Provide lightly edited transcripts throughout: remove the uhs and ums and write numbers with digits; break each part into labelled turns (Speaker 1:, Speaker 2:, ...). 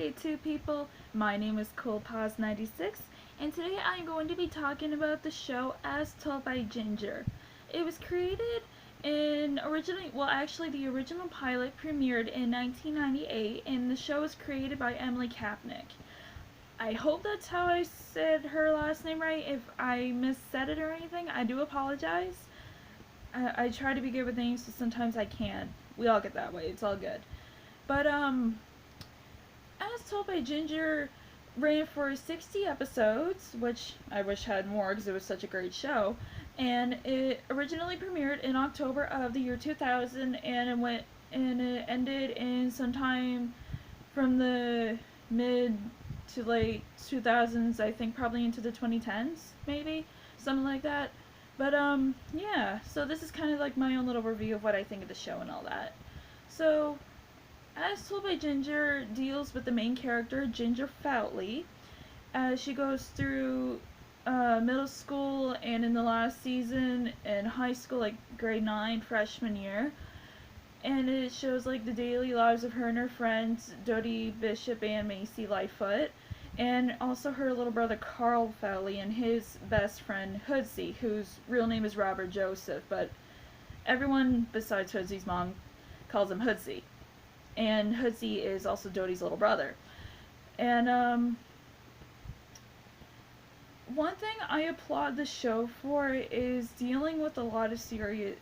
Speaker 1: YouTube people, my name is CoolPaws96 and today I'm going to be talking about the show As Told by Ginger. It was created in actually the original pilot premiered in 1998 and the show was created by Emily Kapnick. I hope that's how I said her last name right. If I missaid it or anything, I do apologize. I try to be good with names, but sometimes I can't. We all get that way, it's all good. But, As Told by Ginger ran for 60 episodes, which I wish had more because it was such a great show. And it originally premiered in October of the year 2000, and it ended in sometime from the mid to late 2000s, I think probably into the 2010s, maybe something like that. But yeah. So this is kind of like my own little review of what I think of the show and all that. So as Told by Ginger deals with the main character, Ginger Foutley, as she goes through middle school and in the last season in high school, like grade 9, freshman year. And it shows like the daily lives of her and her friends, Dodie Bishop and Macy Lightfoot, and also her little brother Carl Foutley and his best friend Hoodsie, whose real name is Robert Joseph, but everyone besides Hoodsie's mom calls him Hoodsie. And Hoodsie is also Dodie's little brother. And one thing I applaud the show for is dealing with a lot of serious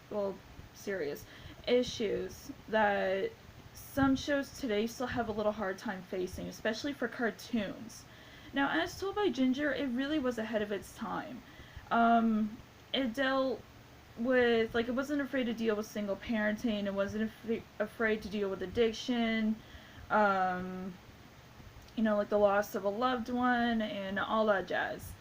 Speaker 1: issues that some shows today still have a little hard time facing, especially for cartoons. Now, As Told by Ginger, it really was ahead of its time. It dealt with, like, it wasn't afraid to deal with single parenting, it wasn't afraid to deal with addiction, like the loss of a loved one and all that jazz.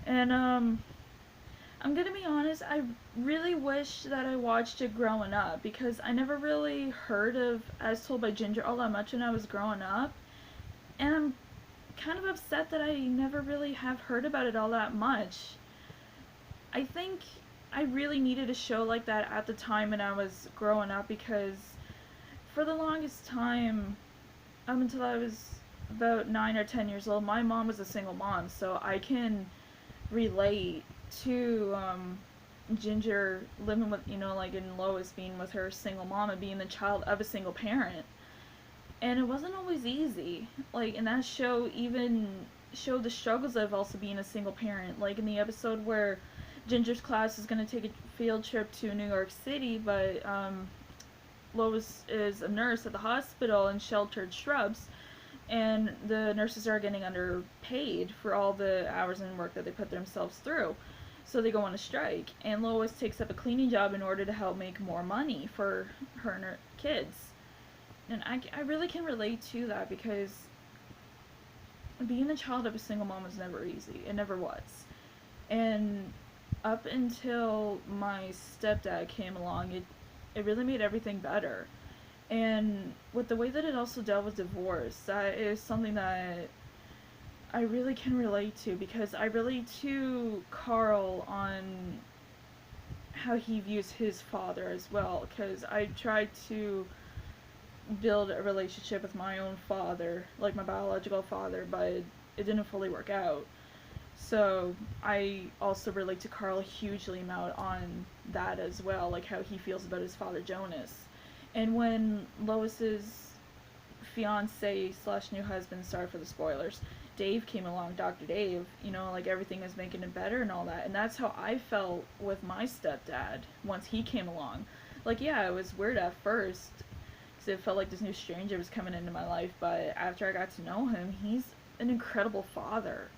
Speaker 1: And I'm gonna be honest, I really wish that I watched it growing up because I never really heard of As Told by Ginger all that much when I was growing up, and I'm kind of upset that I never really have heard about it all that much. I think I really needed a show like that at the time when I was growing up because for the longest time, up until I was about 9 or 10 years old, my mom was a single mom, so I can relate to Ginger living with, like in Lois being with her single mom and being the child of a single parent. And it wasn't always easy. Like, and that show even showed the struggles of also being a single parent. Like in the episode where Ginger's class is going to take a field trip to New York City, but Lois is a nurse at the hospital in Sheltered Shrubs, and the nurses are getting underpaid for all the hours and work that they put themselves through. So they go on a strike, and Lois takes up a cleaning job in order to help make more money for her and her kids. And I really can relate to that because being the child of a single mom was never easy. It never was. And up until my stepdad came along, it really made everything better. And with the way that it also dealt with divorce, that is something that I really can relate to because I relate to Carl on how he views his father as well, because I tried to build a relationship with my own father, like my biological father, but it didn't fully work out. So I also relate to Carl hugely amount on that as well, like how he feels about his father Jonas. And when Lois's fiance slash new husband, sorry for the spoilers, Dave came along, Dr. Dave, like everything is making it better and all that. And that's how I felt with my stepdad once he came along. Like, yeah, it was weird at first because it felt like this new stranger was coming into my life, but after I got to know him, he's an incredible father.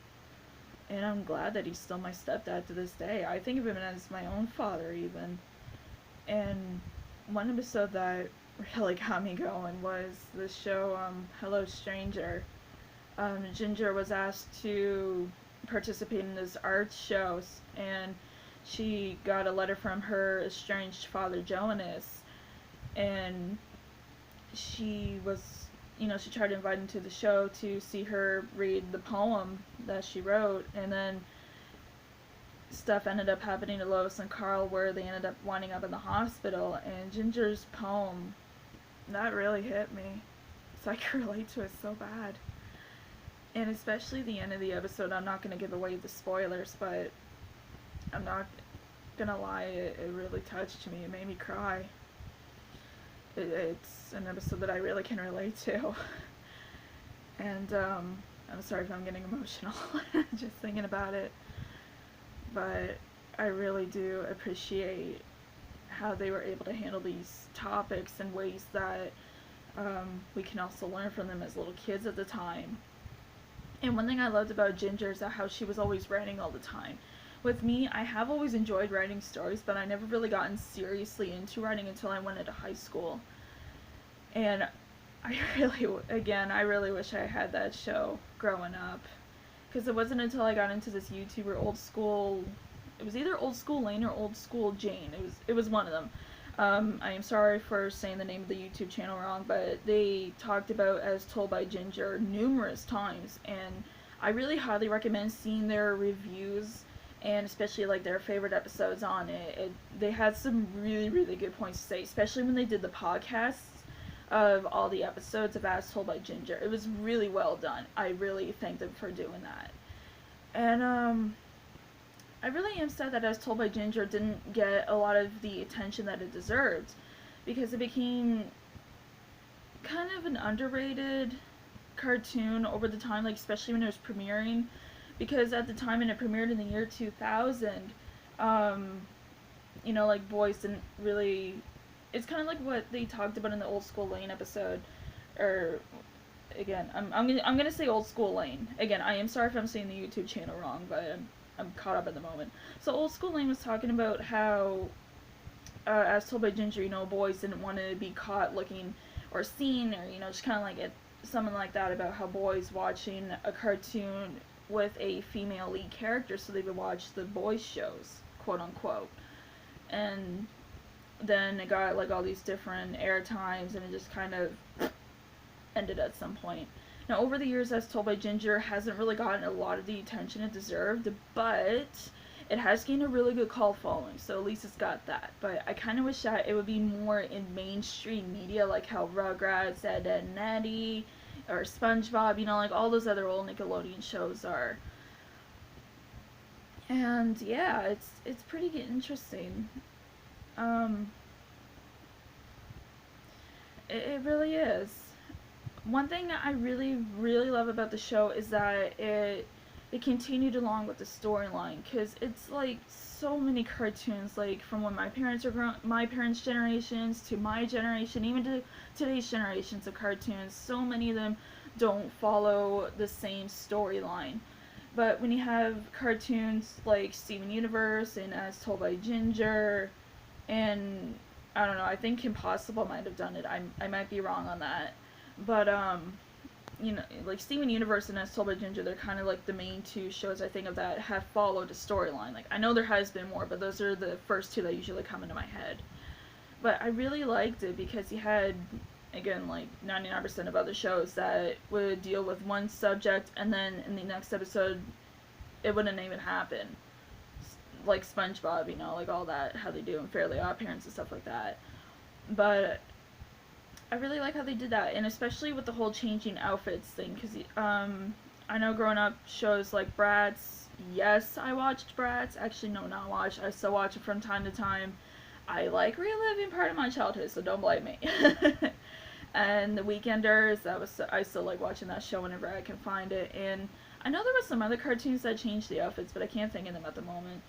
Speaker 1: And I'm glad that he's still my stepdad to this day. I think of him as my own father, even. And one episode that really got me going was the show Hello Stranger. Ginger was asked to participate in this art show, and she got a letter from her estranged father Jonas, and she was, she tried to invite him to the show to see her read the poem that she wrote, and then stuff ended up happening to Lois and Carl where they ended up winding up in the hospital, and Ginger's poem, that really hit me. So I could relate to it so bad. And especially the end of the episode, I'm not going to give away the spoilers, but I'm not going to lie, it really touched me. It made me cry. It's an episode that I really can relate to. And I'm sorry if I'm getting emotional just thinking about it. But I really do appreciate how they were able to handle these topics in ways that we can also learn from them as little kids at the time. And one thing I loved about Ginger is how she was always writing all the time. With me, I have always enjoyed writing stories, but I never really gotten seriously into writing until I went into high school. And I really wish I had that show growing up. Because it wasn't until I got into this YouTuber, Old School, it was either Old School Lane or Old School Jane. It was one of them. I am sorry for saying the name of the YouTube channel wrong, but they talked about As Told by Ginger numerous times, and I really highly recommend seeing their reviews, and especially like their favorite episodes on it. They had some really, really good points to say, especially when they did the podcasts of all the episodes of As Told by Ginger. It was really well done. I really thank them for doing that. And I really am sad that As Told by Ginger didn't get a lot of the attention that it deserved, because it became kind of an underrated cartoon over the time, like especially when it was premiering, because at the time when it premiered in the year 2000, like boys didn't really, it's kind of like what they talked about in the Old School Lane episode, or again, I'm gonna say Old School Lane. Again, I am sorry if I'm saying the YouTube channel wrong, but I'm caught up at the moment. So Old School Lane was talking about how, as told by Ginger, boys didn't want to be caught looking or seen, or just kind of like something like that, about how boys watching a cartoon with a female lead character, so they would watch the boys shows, quote unquote. And then it got like all these different air times, and it just kind of ended at some point. Now, over the years, As Told by Ginger hasn't really gotten a lot of the attention it deserved, but it has gained a really good cult following, so at least it's got that. But I kind of wish that it would be more in mainstream media, like how Rugrats, Ed, Edd n Eddy, or SpongeBob, like all those other old Nickelodeon shows are. And yeah, it's pretty interesting. It really is. One thing I really, really love about the show is that it continued along with the storyline, because it's like so many cartoons, like from when my parents generations to my generation, even to today's generations of cartoons. So many of them don't follow the same storyline. But when you have cartoons like Steven Universe and As Told by Ginger, and I don't know, I think Kim Possible might have done it. I might be wrong on that. But, like Steven Universe and As Told by Ginger, they're kind of like the main two shows I think of that have followed a storyline. Like, I know there has been more, but those are the first two that usually come into my head. But I really liked it because you had, again, like 99% of other shows that would deal with one subject, and then in the next episode, it wouldn't even happen. Like SpongeBob, like all that, how they do in Fairly Odd Parents and stuff like that. But I really like how they did that, and especially with the whole changing outfits thing, because I know growing up, shows like Bratz, yes, I watched Bratz. Actually, no, not watch. I still watch it from time to time. I like reliving part of my childhood, so don't blame me. And The Weekenders, I still like watching that show whenever I can find it. And I know there was some other cartoons that changed the outfits, but I can't think of them at the moment.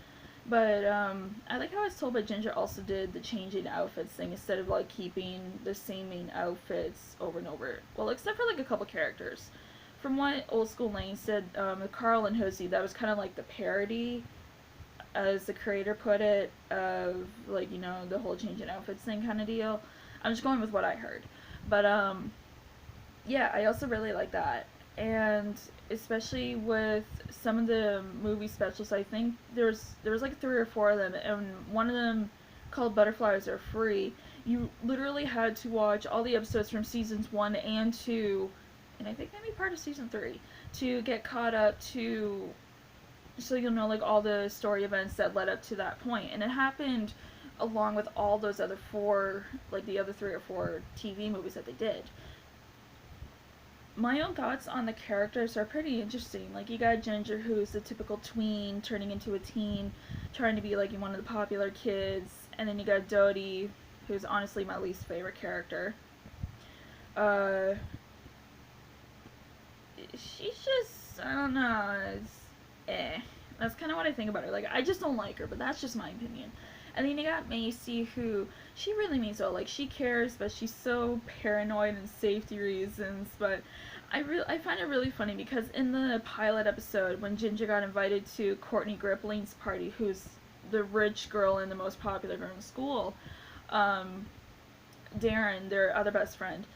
Speaker 1: But I like how As Told by Ginger also did the changing outfits thing, instead of like keeping the same main outfits over and over. Well, except for like a couple characters. From what Old School Lane said, Carl and Hoosie, that was kind of like the parody, as the creator put it, of like, the whole changing outfits thing kind of deal. I'm just going with what I heard. But yeah, I also really like that. And especially with some of the movie specials, I think there was like 3 or 4 of them, and one of them, called Butterflies Are Free, you literally had to watch all the episodes from seasons 1 and 2, and I think maybe part of season 3, to get caught up to, so you'll know like all the story events that led up to that point. And it happened along with all those other 4, like the other 3 or 4 TV movies that they did. my own thoughts on the characters are pretty interesting. Like, you got Ginger, who's the typical tween turning into a teen, trying to be like one of the popular kids, and then you got Dodie, who's honestly my least favorite character. Uh, she's just, I don't know, it's eh. That's kind of what I think about her. Like, I just don't like her, but that's just my opinion. And then you got Macy, who, she really means well. Like, she cares, but she's so paranoid and safety reasons. But I find it really funny because in the pilot episode, when Ginger got invited to Courtney Gripling's party, who's the rich girl and the most popular girl in school, um, Darren, their other best friend,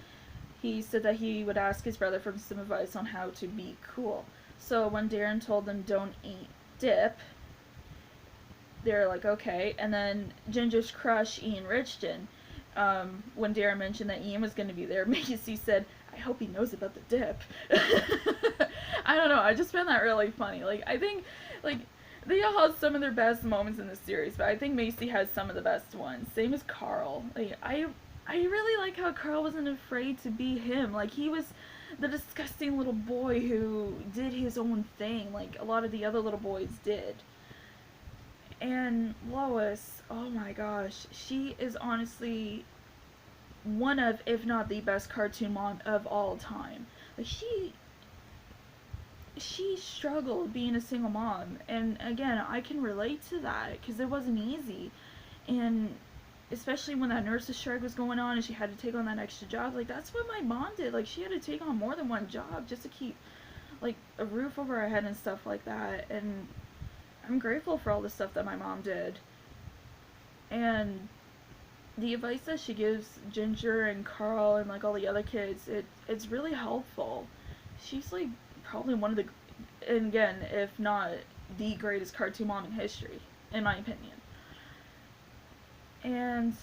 Speaker 1: he said that he would ask his brother for some advice on how to be cool. So when Darren told them don't eat dip, they're like, okay. And then Ginger's crush, Ian Richton, when Darren mentioned that Ian was going to be there, Macy said, I hope he knows about the dip. I don't know, I just found that really funny. Like, I think, like, they all had some of their best moments in the series, but I think Macy has some of the best ones. Same as Carl. Like, I really like how Carl wasn't afraid to be him. Like, he was the disgusting little boy who did his own thing, like a lot of the other little boys did. And Lois, oh my gosh, she is honestly one of, if not the best cartoon mom of all time. Like, she struggled being a single mom, and again, I can relate to that because it wasn't easy. And especially when that nurse's strike was going on and she had to take on that extra job, like, that's what my mom did. Like, she had to take on more than one job just to keep, like, a roof over her head and stuff like that. And I'm grateful for all the stuff that my mom did. And the advice that she gives Ginger and Carl and, like, all the other kids, it's really helpful. She's, like, probably one of the, and again, if not the greatest cartoon mom in history, in my opinion. And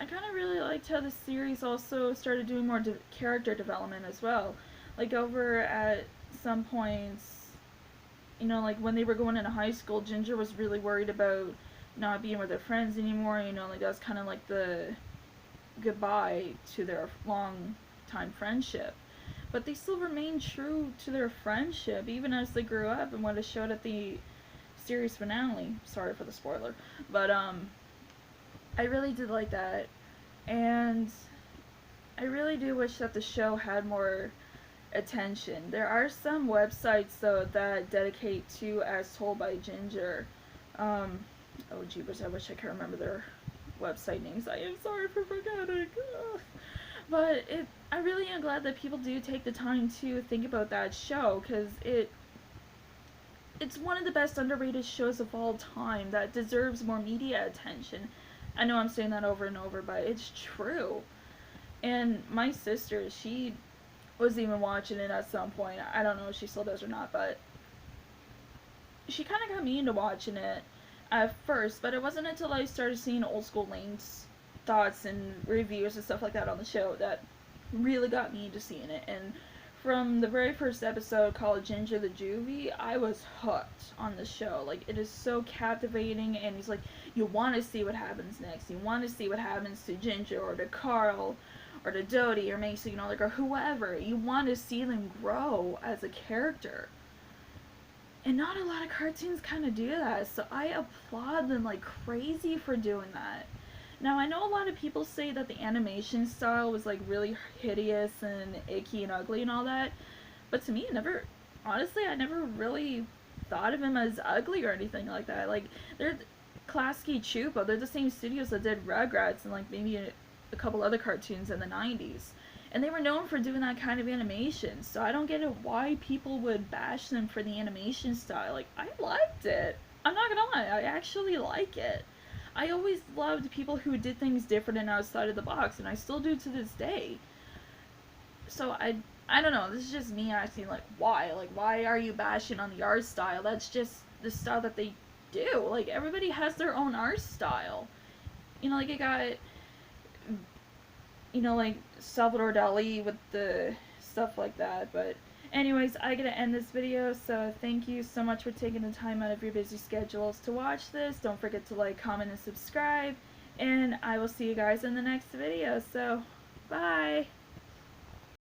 Speaker 1: I kind of really liked how the series also started doing more character development as well. Like, over at some points, you know, like when they were going into high school, Ginger was really worried about not being with their friends anymore. You know, like, that was kind of like the goodbye to their long time friendship. But they still remained true to their friendship, even as they grew up, and what it showed at the series finale. Sorry for the spoiler. But, I really did like that. And I really do wish that the show had more attention. There are some websites, though, that dedicate to As Told by Ginger. Oh, jeepers, I wish I could remember their website names. I am sorry for forgetting. But I really am glad that people do take the time to think about that show, because it's one of the best underrated shows of all time that deserves more media attention. I know I'm saying that over and over, but it's true. And my sister, she was even watching it at some point. I don't know if she still does or not, but she kind of got me into watching it at first, but it wasn't until I started seeing old school Lane's thoughts and reviews and stuff like that on the show that really got me into seeing it. And from the very first episode called Ginger the Juvie, I was hooked on the show. Like, it is so captivating, and it's like, you want to see what happens next. You want to see what happens to Ginger, or to Carl, or to Dodie, or Macy, you know, like, or whoever. You want to see them grow as a character. And not a lot of cartoons kind of do that, so I applaud them like crazy for doing that. Now, I know a lot of people say that the animation style was, like, really hideous and icky and ugly and all that, but to me, honestly, I never really thought of him as ugly or anything like that. Like, they're Klasky Chupa, they're the same studios that did Rugrats and, like, maybe a couple other cartoons in the 90s. And they were known for doing that kind of animation, so I don't get it why people would bash them for the animation style. Like, I liked it. I'm not gonna lie, I actually like it. I always loved people who did things different and outside of the box, and I still do to this day. So I don't know, this is just me asking, like, why? Like, why are you bashing on the art style? That's just the style that they do. Like, everybody has their own art style. You know, like, I got, you know, like, Salvador Dali with the stuff like that, but anyways, I gotta end this video, so thank you so much for taking the time out of your busy schedules to watch this. Don't forget to like, comment, and subscribe, and I will see you guys in the next video, so bye!